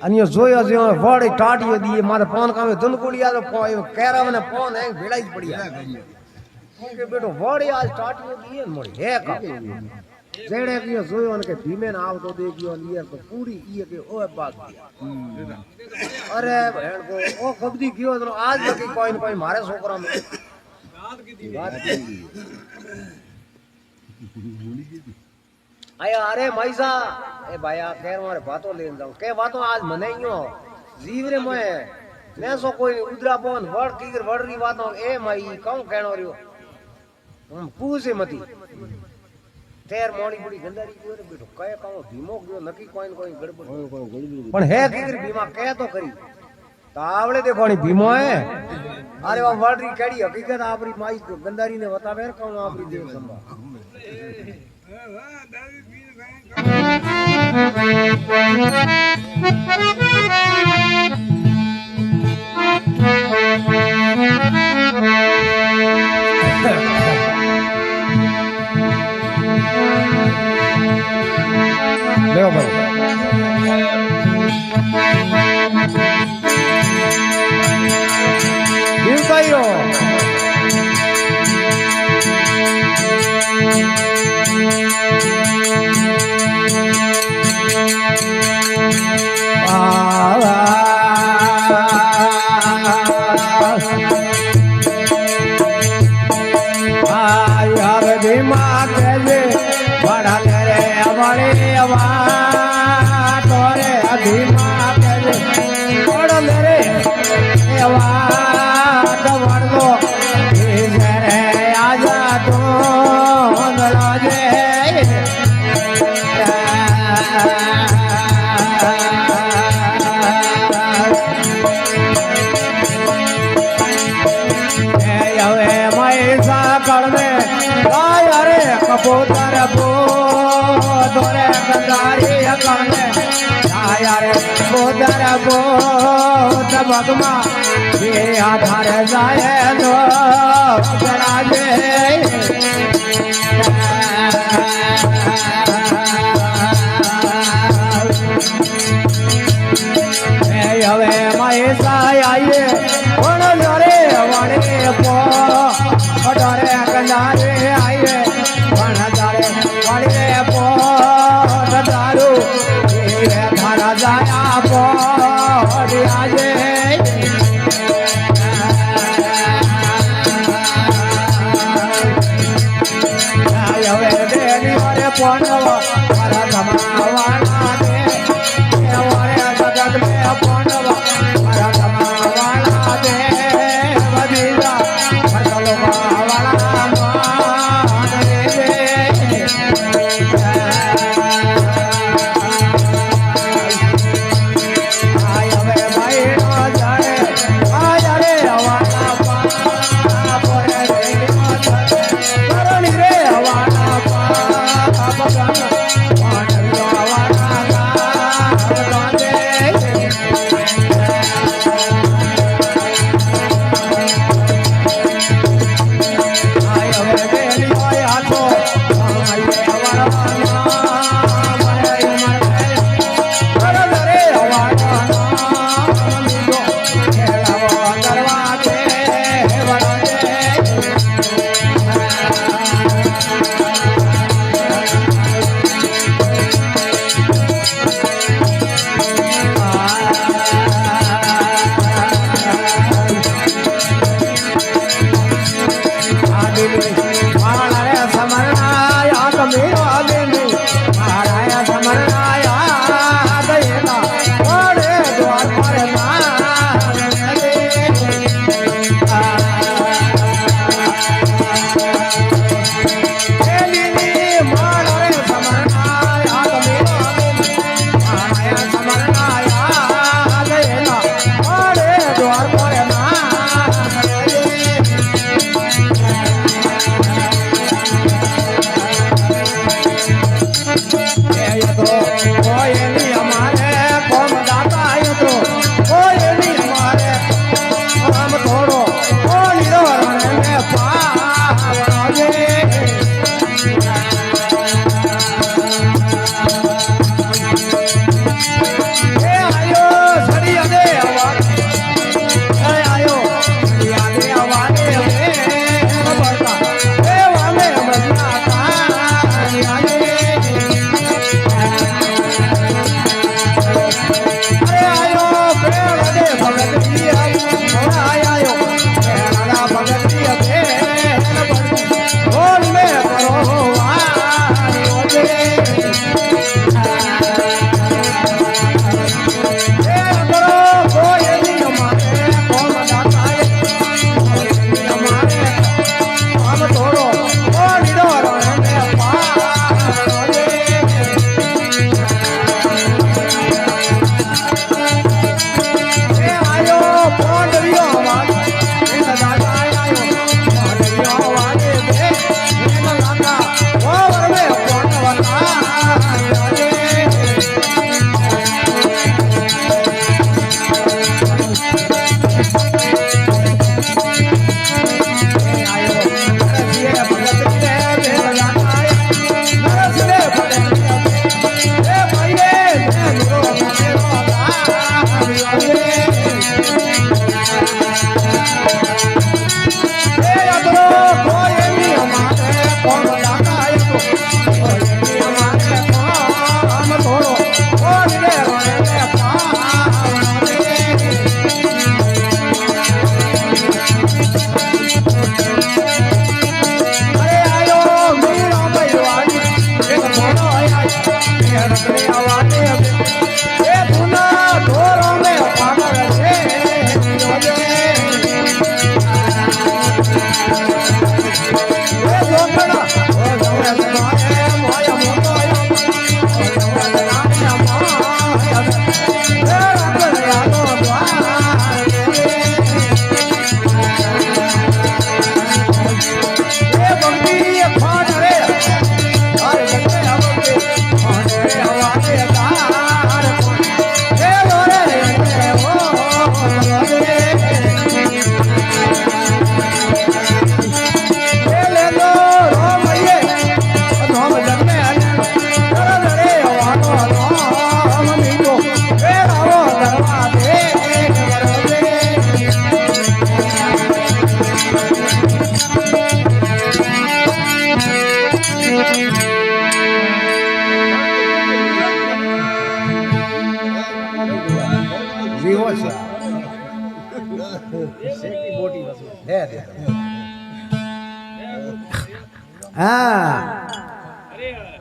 अनियो जोयो जो वड़ी टाटियो दिए मारे पान कामे धुन कोलिया तो पोयो केरा ने पान है भेड़ाई पड़िया के बेटो वड़ी आज टाटियो दिए मोड़ी है का जेड़े कियो जोयो ने के भीमे ना आव तो देखियो नियर तो पूरी ये के ओए बात अरे बहन को ओ कबदी कियो तो आज तक कोई न कोई मारे छोकरा में बात की आया अरे माईसा ए भाया केर मारे बातो लेन जाऊं के बातो आज मने इयो जीव रे मोए ने सो कोई उदरा बोन वड़ कीगर वड़री बातो ए माई कौन कहनो रियो हम पूछे मती तेर मोड़ी बड़ी गंदारी क्यों रे बेटो कहे कहूं धीमो गयो नकी कोई गड़बड़ पण है कीगर भीमा कह तो करी तावड़े देखो नी भीमो है अरे वो वड़री केड़ी हकीकत आपरी माई गंदारी ने बतावे कहूं आपरी देव संभा देखो भाई दिलकाइयो कबूतर बोरे गंगारी करने आया रे कबूतर बोत भगमा ये आधार जाए तो जराजे हवे महेशा आइए रे वाणे पो પોંડવા મારા ધમાવાળા દે વારે જગત મે પોંડવા મારા ધમાવાળા દે વધીરા મરલો વાળા માન દે આય હવે ભાઈ નો જાણે આય રે વાળા પા પોરે રે કરણી રે વાળા પા ભગવાન વાળા વાળા દે આય હવે બેલી હોય હાથો આય વાળા રે વાળા હા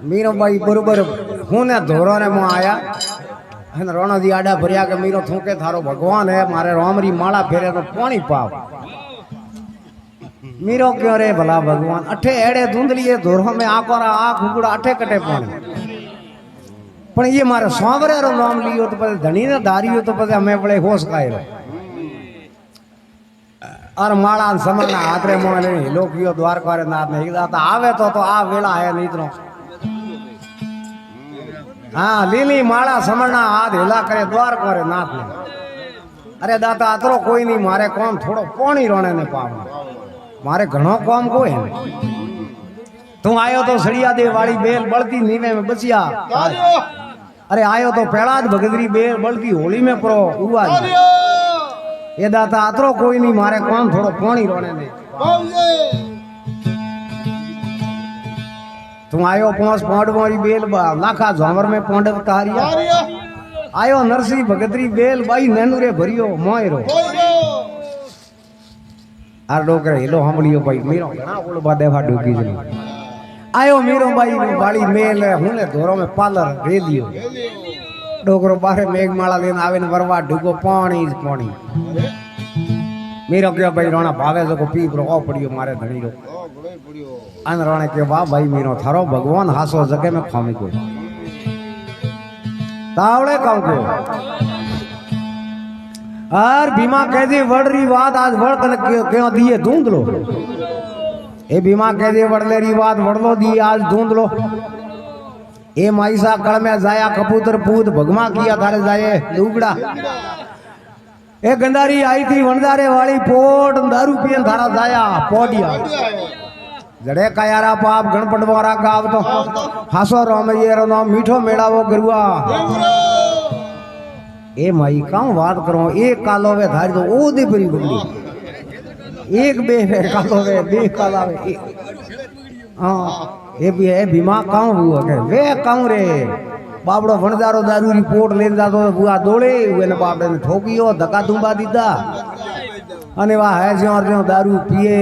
મીરાબાઈ બરોબર હું ને ધોરો ને હું આયા અને રોણાજી આડા ભર્યા કે મીરો થૂકે થારો ભગવાન હે મારે રોમરી માળા ફેરે તો પાણી પાવ મીરો ક્યો રે ભલા ભગવાન અઠે એડે ધૂંધલીએ ધોરો में આકોરા આ ઘુગડા અઠે કટે પાણી પણ એ મારે સાંભરે રો નામ લીયો તો પછી ધણીને ધાર્યો તો પછી અમે પડે હોશ કાયો અર માળા સમરના હાથરે મોને લોકિયો દ્વારકારે નાથ ને ઈદાતા આવે તો આ વેળા હે નીતરો હા લીલી માળા સમરના હાથ હેલા કરે દ્વારકારે નાથ ને અરે દાતા અતરો કોઈ નહીં મારે કોમ થોડો પોણી રોણે ને પાવ મારે ઘણો કોમ કોઈ તું આયો તો સળિયા દે વાળી બેલ બળતી નીવે में बचिया अरे आयो तो पहला જ भगदरी बेल बळती होली में प्रो उवा ये दाता अतरो कोई नहीं मारे कोम थोड़ो पानी रोने ने तू आयो पोंस पोंड मारी बेल लाखा झामर में पोंड तारिया आयो नरसी भगदरी बेल बाई नेनुरे भरियो मोयरो आर डोकरे हेलो हमलियो भाई मीरो घणा ओल बा देवा डोकी जनी आयो मीरो बाई वाली मेल हूं ने धोरो में पार्लर रेलियो डोकरो बाहर मेघमाला लेने आवे ने वरवा ढुको पानी ज पानी मीरो के भाई रोना भावे जो को पी प्रो ओ पड़ियो मारे धणी रो अन रोने के वाह भाई मीरो थारो भगवान हासो जगे में खामी को तावड़े कहूं को आर भीमा कहदी वड़री बात आज वड़कन क्यों दिए धूंधलो ए भीमा कहदी वड़लेरी बात वड़लो दी आज धूंधलो ए माईसा कड़ में जाया कबूतर पूत भगमा किया थारे जाए लुगड़ा ए गंदारी आई थी वनदारे वाली पोट दारू पियन थारा जाया पोडिया जड़े कायारा पाप गणपत वारा गाव तो हासो रामये रो नाम मीठो मेड़ावो गरुआ ए माई काऊ बात करो एक कालो वे धारी तो ओ दे बरी गुंडी एक बे कालो वे बे काला वे हां ए भी है भीमा काऊ हुआ के वे काऊ रे बाबड़ो वणदारो दारू री पोट लेन जातो बुआ दौड़े ने बापड़े ने ठोकियो धक्का दुंबा दीदा अने वाह है जो दारू पिए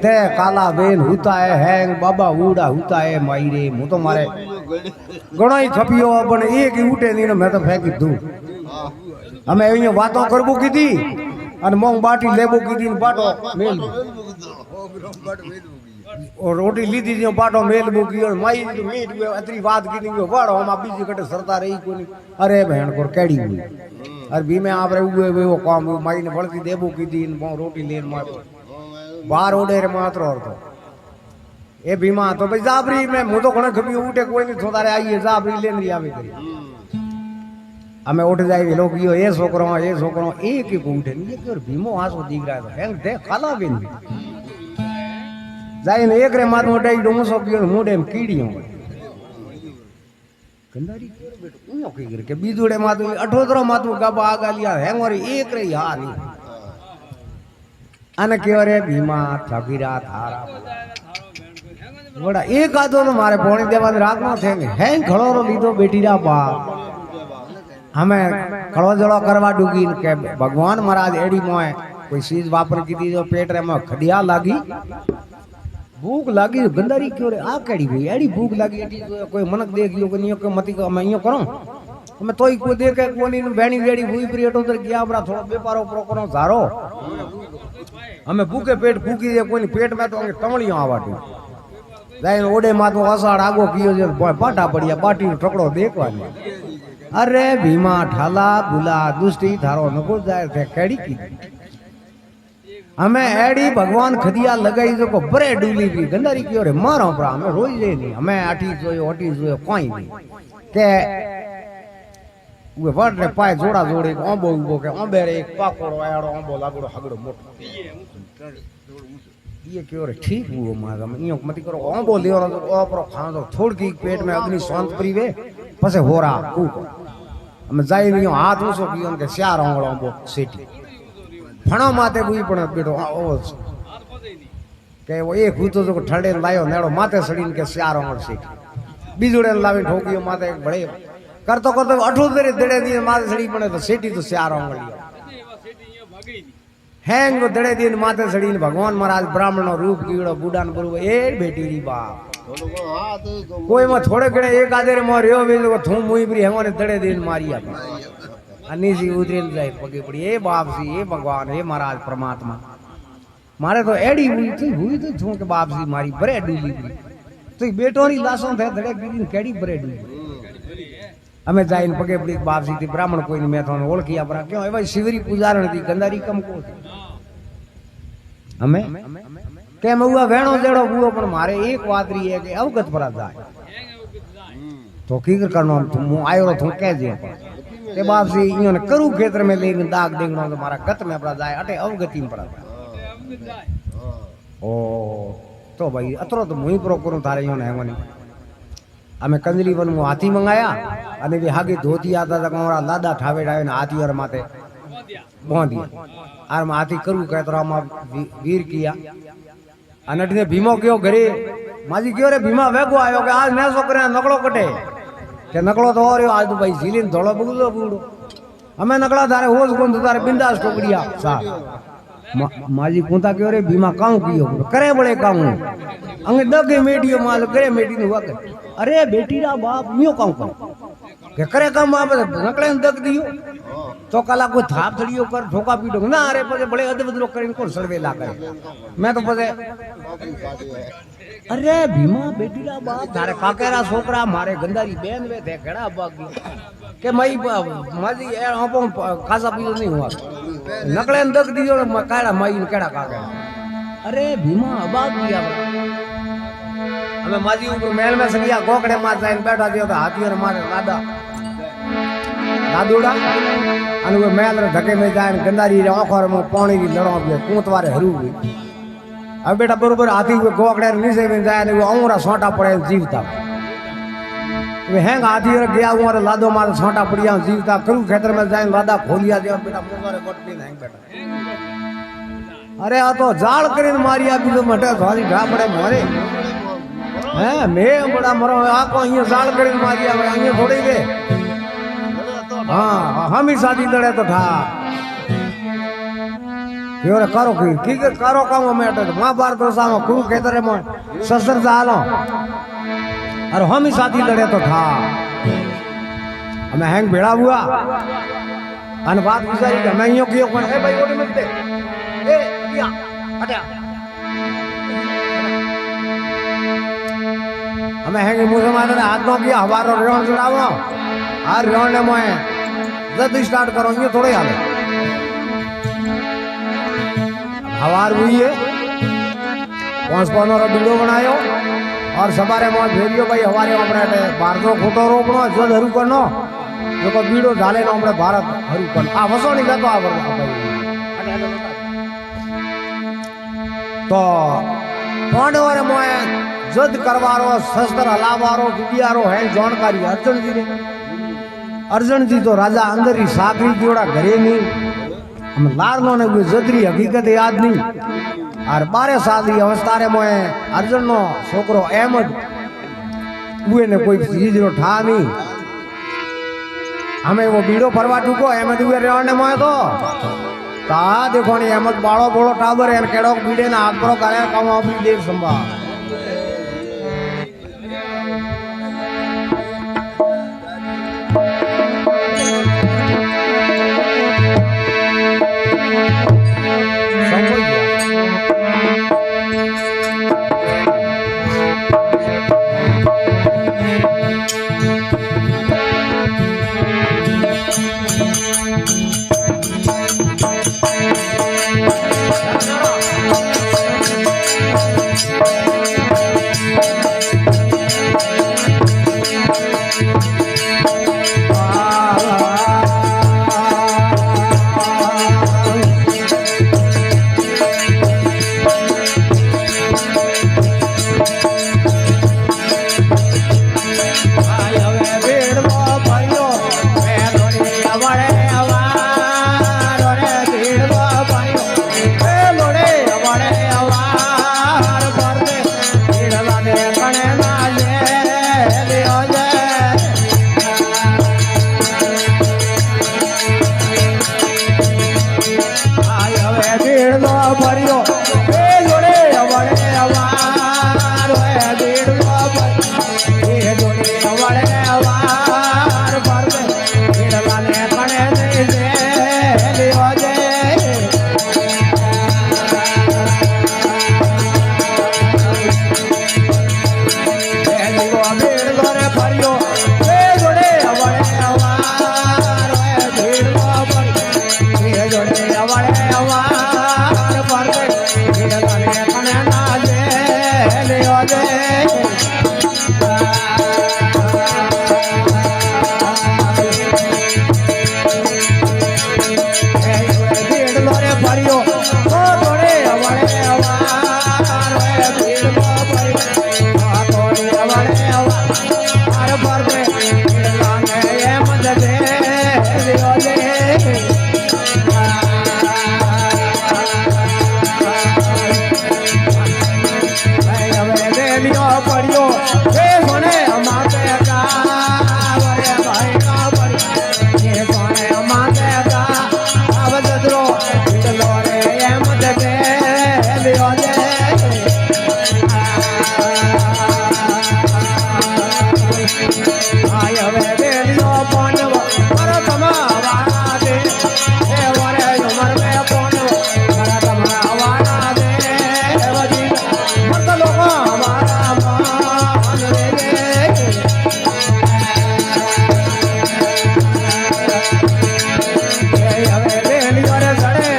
ते काला बेन हुता है हैंग बाबा उड़ा हुता है माई रे मु तो मारे घणो ही खपियो पण एक ही उठे नहीं मैं तो फेंकी दूं हमें अहीं वातो करबो कीधी अने मोंग बाटी लेबो कीधी ने बाटो मेल और रोटी लीधी जो बाटो मेल बुकी और माई मीट अतरी बात कीधी वाड़ो हम बीजी कटे सरता रही कोनी अरे बहन को केड़ी हुई अरे भी में आप रे वो काम माई ने बळती देबो कीधी ने रोटी लेन मार बाहर ओडे रे मात्र और तो ए भीमा तो भाई जाबरी में मु तो घणे खबी उठे कोई नहीं थोदारे आई जाबरी लेन री आवे करी हमें उठ जाए लोग यो ये छोकरो एक एक उठे नहीं के भीमो हासो दिख रहा है हैंग दे खाला बिन जाए ने एक रे मार मोटाई डोमसो कियो मुडे में कीड़ियो गंदारी केर बेटो उनो की करे के बीजुड़े मातु अठोतरो मातु गाबा आगा लिया हैंग और एक रे यार नहीं अने के रे भीमा ठगीरा थारा बड़ा एक आदो तो मारे पोणी देवा रात में थे हैंग खड़ो रो लीधो बेटीरा बाप हमें खड़ो जड़ो करवा डूगी के भगवान महाराज एड़ी मोए कोई चीज वापर की थी जो पेट रे में खडिया लागी भूख लागी गंदारी क्यों रे आ केड़ी गई एड़ी भूख लागी एडी कोई मनक देखियो कि नियो के मती को मैं यो करो मैं तोई को देख के कोनी बेणी बेड़ी हुई प्रियटो उधर गया बड़ा थोड़ा व्यापारो प्रो करो जारो हमें भूखे पेट भूखी जे कोनी पेट में तो टमलियो आवाटू जाए ओडे मा तो असाड़ आगो कियो जे पाटा पड़िया बाटी ठकड़ो देखवानी अरे भीमा ठाला बुला दुष्टी थारो नको जाए थे केड़ी की हमें एडी भगवान खदिया लगाई जो को बरे डूली भी गंदारी की रे मारो परा हमें रोज ले नहीं हमें आटी जोयो कोई नहीं के वो वड रे पाए जोड़ा जोड़े ओंबो उबो के ओंबे रे एक पाकोड़ो आड़ो ओंबो लागड़ो हगड़ो मोटो ये क्यों रे ठीक हुओ मागा में इयो मती करो ओंबो लियो ओ पर खानो थोड़ की पेट में अग्नि शांत परी वे पसे होरा कूको हम जाई नियो हाथ ऊंचो कियो के चार ओंगळो ओंबो सेटी फणो माते बुई पण बेटो ओ के वो एक हुतो जो ठंडे लायो नेड़ो माते सड़ीन के चार ओंगळ सेटी बीजुड़े लावी ठोकियो माते एक बड़े करतो करतो 78 दड़े दी माते सड़ी पड़े तो सेटी तो चार ओंगळ हैंग दड़े दिन माते सड़ी भगवान महाराज ब्राह्मणो रूप कीड़ो बूढ़ा ने बोलो ए बेटी री बाप થોડું ઘણું હા તો કોઈમાં થોડે ઘણે એક આધેરે માં રહ્યો વેલો થું મુઈ બરી હેવાને તળે દઈને મારી આપે અનીસી ઉતરીને જાય પગે પડી એ બાપસી એ ભગવાન એ મહારાજ પરમાત્મા મારે તો એડી હુઈ તો છું કે બાપસી મારી ભરે ડૂબી ગઈ તો બેટોની લાશો થાય ધડે ગીરીને કેડી ભરે ડૂબી અમે જઈને પગે પડી બાપસી થી બ્રાહ્મણ કોઈને મેં તો ઓળખી આપણા ક્યાં એવા શિવરી પૂજારણ હતી ગંદારી કમ કો અમે કેમ ઉવા વેણો જેડો બુઓ પણ મારે એક વાત રહી કે અવગત પર જાય તો કી કરનો હું આયો તો કે જે કે બાપસી ઈયોને કરું ખેતર में लेके दाग देंगनो तो मारा गत में पड़ा जाए अटे अवगति में पड़ा जाए ओ तो भाई अतरो तो मुई प्रो करूं थारे ईयोने हेवनी અમે કંજલી વન માં હાથી મંગાયા અને જે હાગે ધોતી આતા તા અમારા લાડા ઠાવેડાવે ને હાથી ઓર માથે બોંધી આર માં હાથી કરું કેતરામાં વીર કિયા અને ભીમો કયો ઘરે માજી કયો રે ભીમા વેગો આવ્યો કે આજ ને છોકરા નકળો કટે કે નકળો તો ઓર્યો આજ તો ભાઈ ઝીલીને ધોળો બગડો બગડો અમે નકળા તારે હોશ કોણ તારે બિંદાસ ટોકડિયા સા માજી કુંતા કયો રે ભીમા કાઉ કયો કરે બળે કાઉ અંગે દગે મેડીઓ માલ કરે મેડી નું વાગે અરે બેટી રા બાપ મ્યો કાઉ કાઉ કે કરે કામ આપે નકળે દગ દિયો તો કલા કોઈ થાપ થડીયો કર ઠોકા પીડો ના અરે પછી બળે અદબદલો કરીને કોણ સળવેલા કરે મેં તો પછી અરે ભીમા બેટીના બાપ તારે કાકેરા છોકરા મારે ગંદારી બેન વે તે ઘણા બાકી કે મઈ માજી એ આપો ખાસા પીજો નહીં હોવા નકળે દગ દીજો કાળા મઈ કેડા કાકે અરે ભીમા અબાગ ગયા અમે માજી ઉપર મહેલ માં સગિયા ગોકડે માં જઈને બેઠા થયો તો હાથીઓને મારે લાદોડા અને મહેલ ધકે મેં જાય ગંદારી આંખોર માં પાણી ની લડો આપે કૂંતવારે હરવું હવે બેટા બરોબર હાથી ગોકડે નીચે જાય ને અમરા સોટા પડે જીવતા હેંગ હાથી ગયા હું લાદો મારે સોટા પડ્યા જીવતા કરું ખેતર માં જાય લાદા ખોલિયા જેવા બેટા મોરે ગોટની હેંગ બેટા અરે આ તો જાળ કરીને મારી આપી તો મટે થોડી ઘા પડે મોરે હે મેં બડા મરો આખો અહીંયા જાળ કરીને મારી આવે અહીંયા થોડી દે હા હમી સાદી દડે તો ઠા યોરે કરો કી કરો કામ અમે અટે મહાભારત સામો કુરુ ખેતરે માં સસર જાલો અરે હમી સાદી લડે તો થા અમે હેંગ ભેળા હુઆ અને વાત વિચારી કે અમે અહીંયા કયો કોણ એ ભાઈ ઓડી મત દે એ યા હટ્યા અમે હેંગ મુસલમાનો ને હાથ નો કયા હવારો રેણ ચડાવો આ રેણ ને મોય જલ્દી સ્ટાર્ટ કરો અહીંયા થોડે હાલે हवार हुई है 5 बीड़ो बनायो और सवारे में भेड़ियो भाई हवारे अपने भारत खोटो रोकनो जो हरू करनो जो को बीड़ो झाले नो अपने भारत हरू कर आ वसो नहीं करतो आ तो पांडवरे में युद्ध करवारो शस्त्र हलावारो विद्यारो है जानकारी अर्जुन जी तो राजा अंदर ही सागरी जोड़ा घरे नहीं हम लारनो ने जदरी हकीकत याद नहीं और 12 साल की अवस्था रे मोए अर्जुन नो छोकरो अहमद उए ने कोई चीज रो ठा नहीं हमें वो बीड़ो परवा टूको अहमद उए रेवने मोए तो ता देखो नहीं अहमद बाड़ो बोड़ो टाबर है केड़ो बीड़े ना आग परो करे काम अपनी देव संभा આય હવે બેલિયો પોનવ પરતમા વાળા દે એ વરે ઉમર મે પોનવ પરતમા વાળા દે વજી મત લોકો વાળા માન રે હવે બેલિયો રે સડે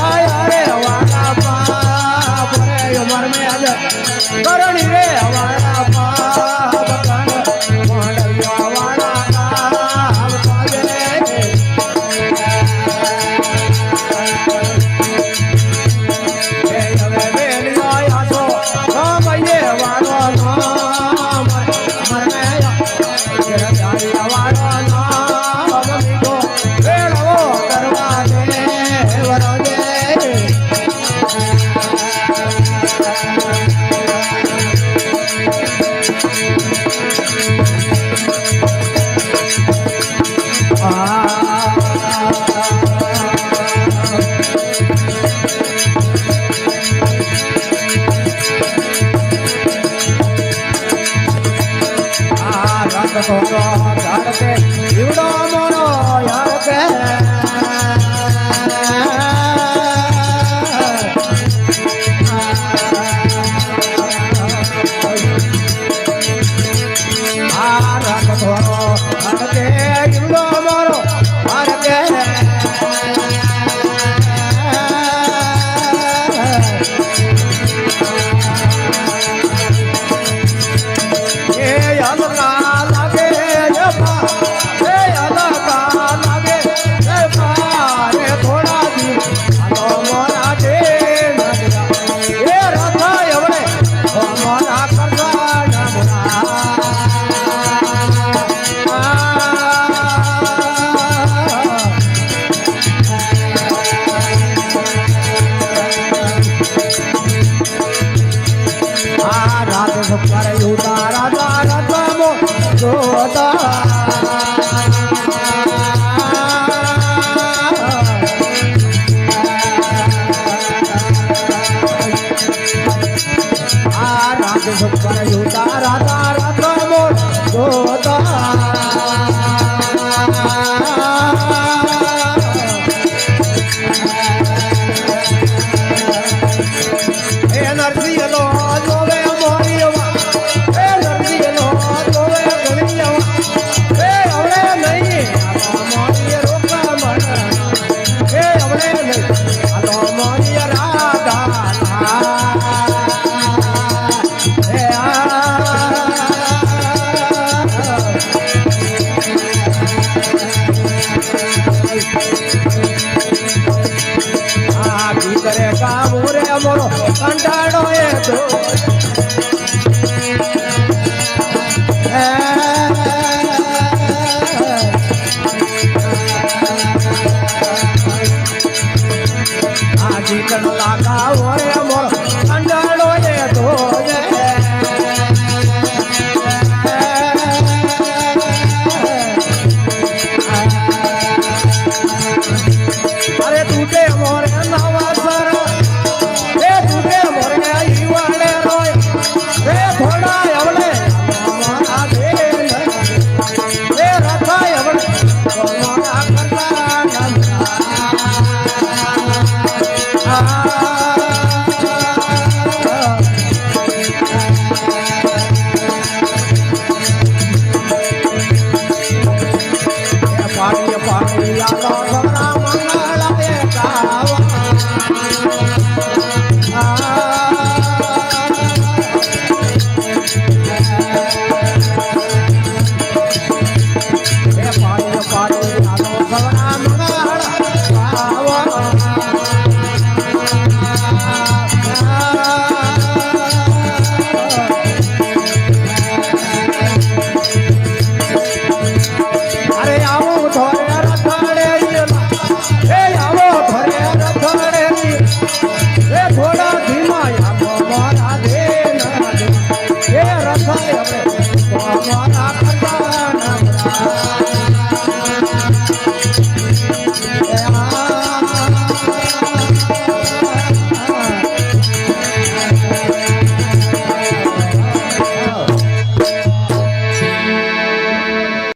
આય રે વાળા પાપ રે ઉમર મે આજ કરણી રે વાળા પાપ કણ મોડલિયો વાળા કામ પાજે હવે બેલિયો આસો ભાઈએ વાળો નામ મરને યારી વાળો નામ મીઠો વેળવો કરવા દે વરદે કંટાળો એ તો